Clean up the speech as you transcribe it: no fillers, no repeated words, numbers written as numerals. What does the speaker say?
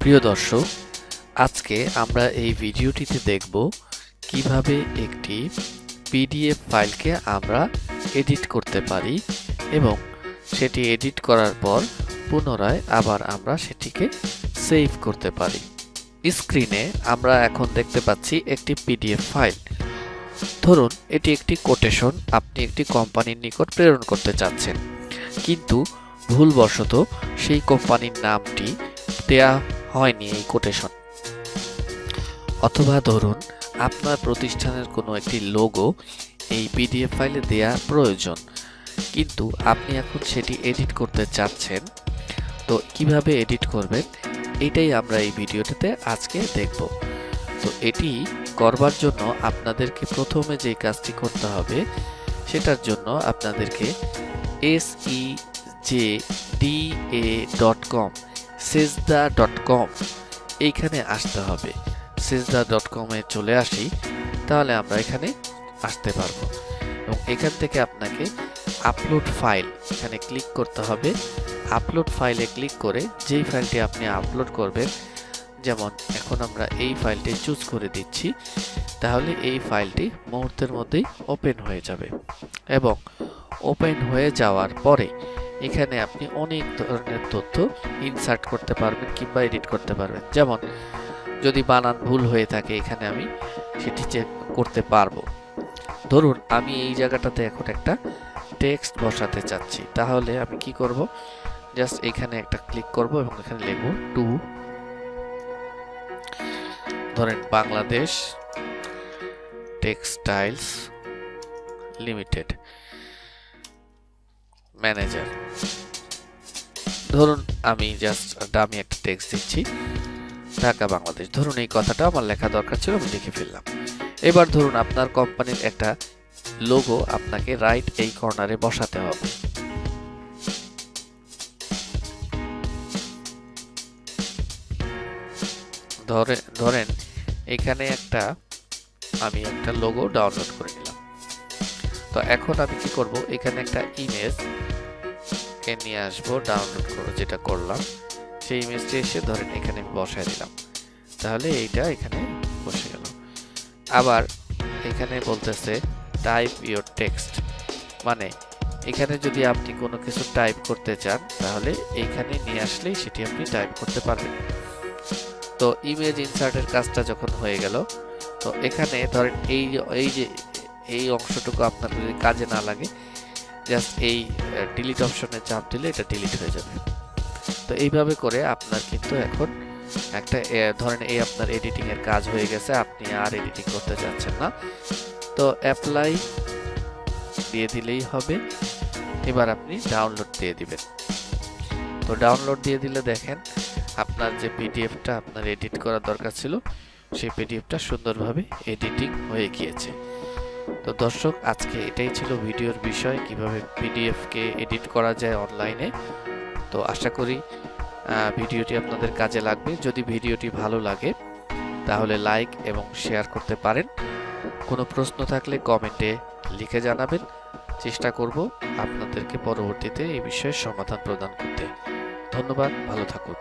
প্রিয় দর্শক, আজকে আমরা এই ভিডিওটিতে দেখব কিভাবে একটি পিডিএফ ফাইলকে আমরা এডিট করতে পারি এবং সেটি এডিট করার পর পুনরায় আবার আমরা সেটিকে সেভ করতে পারি। স্ক্রিনে আমরা এখন দেখতে পাচ্ছি একটি পিডিএফ ফাইল। ধরুন এটি একটি কোটেশন আপনি একটি কোম্পানির নিকট প্রেরণ করতে চাচ্ছেন, কিন্তু ভুলবশত সেই কোম্পানির নামটি দেয়া হয়নি এই কোটেশন, অথবা ধরুন আপনার প্রতিষ্ঠানের কোনো একটি লোগো এই পিডিএফ ফাইলে দেয়া প্রয়োজন, কিন্তু আপনি এখন সেটি এডিট করতে চাচ্ছেন। তো কিভাবে এডিট করবেন এটাই আমরা এই ভিডিওটিতে আজকে দেখব। তো এটি করবার জন্য আপনাদেরকে প্রথমে যে কাজটি করতে হবে সেটার জন্য আপনাদেরকে sejda.com sejda.com এইখানে আসতে হবে। sejda.com এ চলে আসি, তাহলে আমরা এখানে আসতে পারবো এবং এখান থেকে আপনাকে আপলোড ফাইল এখানে ক্লিক করতে হবে। আপলোড ফাইলে ক্লিক করে যেই ফাইলটি আপনি আপলোড করবেন, যেমন এখন আমরা এই ফাইলটি চুজ করে দিচ্ছি, তাহলে এই ফাইলটি মুহূর্তের মধ্যেই ওপেন হয়ে যাবে এবং ওপেন হয়ে যাওয়ার পরে এখানে আপনি অনেক ধরনের তথ্য ইনসার্ট করতে পারবেন কিংবা এডিট করতে পারবেন। যেমন যদি বানান ভুল হয়ে থাকে এখানে আমি সেটি চেক করতে পারবো। ধরুন আমি এই জায়গাটাতে এখন একটা টেক্সট বসাতে চাচ্ছি, তাহলে আমি কি করব, জাস্ট এখানে একটা ক্লিক করব এবং এখানে লিখব টু, ধরেন বাংলাদেশ টেক্সটাইলস লিমিটেড ম্যানেজার। ধরুন আমি জাস্ট ডামি একটা টেক্সট দিচ্ছি, ঢাকা বাংলাদেশ। ধরুন এই কথাটা আমার লেখা দরকার ছিল, আমি লিখে ফেললাম। এবার ধরুন আপনার কোম্পানির একটা লোগো আপনাকে রাইট এই কর্নারে বসাতে হবে। ধরেন এখানে আমি একটা লোগো ডাউনলোড করে নিলাম। তো এখন আমি কি করব, এখানে একটা ইমেজ নিয়ে আসবো, ডাউনলোড করে যেটা করলাম সেই ইমেজটি এসে ধরেন এখানে আমি বসায় দিলাম, তাহলে এইটা এখানে বসে গেল। আবার এখানে বলতেছে টাইপ ইওর টেক্সট, মানে এখানে যদি আপনি কোনো কিছু টাইপ করতে চান তাহলে এইখানে নিয়ে আসলেই সেটি আপনি টাইপ করতে পারবেন। তো ইমেজ ইনসার্টের কাজটা যখন হয়ে গেল, তো এখানে ধরেন এই অংশটুকু আপনার যদি কাজে না লাগে, জাস্ট এই ডিলিট অপশনে চাপ দিলে এটা ডিলিট হয়ে যাবে। তো এইভাবে করে আপনার কিন্তু এখন একটা ধরেন এই আপনার এডিটিং এর কাজ হয়ে গেছে, আপনি আর এডিটিং করতে চাচ্ছেন না, তো অ্যাপ্লাই দিয়ে দিলেই হবে। এবার আপনি ডাউনলোড দিয়ে দিবেন। তো ডাউনলোড দিয়ে দিলে দেখেন আপনার যে পিডিএফটা আপনার এডিট করা দরকার ছিল সেই পিডিএফটা সুন্দরভাবে এডিটিং হয়ে গিয়েছে। তো দর্শক, আজকে এটাই ছিল ভিডিওর বিষয়, কিভাবে পিডিএফ কে এডিট করা যায় অনলাইনে। তো আশা করি ভিডিওটি আপনাদের কাজে লাগবে। যদি ভিডিওটি ভালো লাগে তাহলে লাইক এবং শেয়ার করতে পারেন। কোনো প্রশ্ন থাকলে কমেন্টে লিখে জানাবেন, চেষ্টা করব আপনাদেরকে পরবর্তীতে এই বিষয়ে সমাধান প্রদান করতে। ধন্যবাদ, ভালো থাকুন।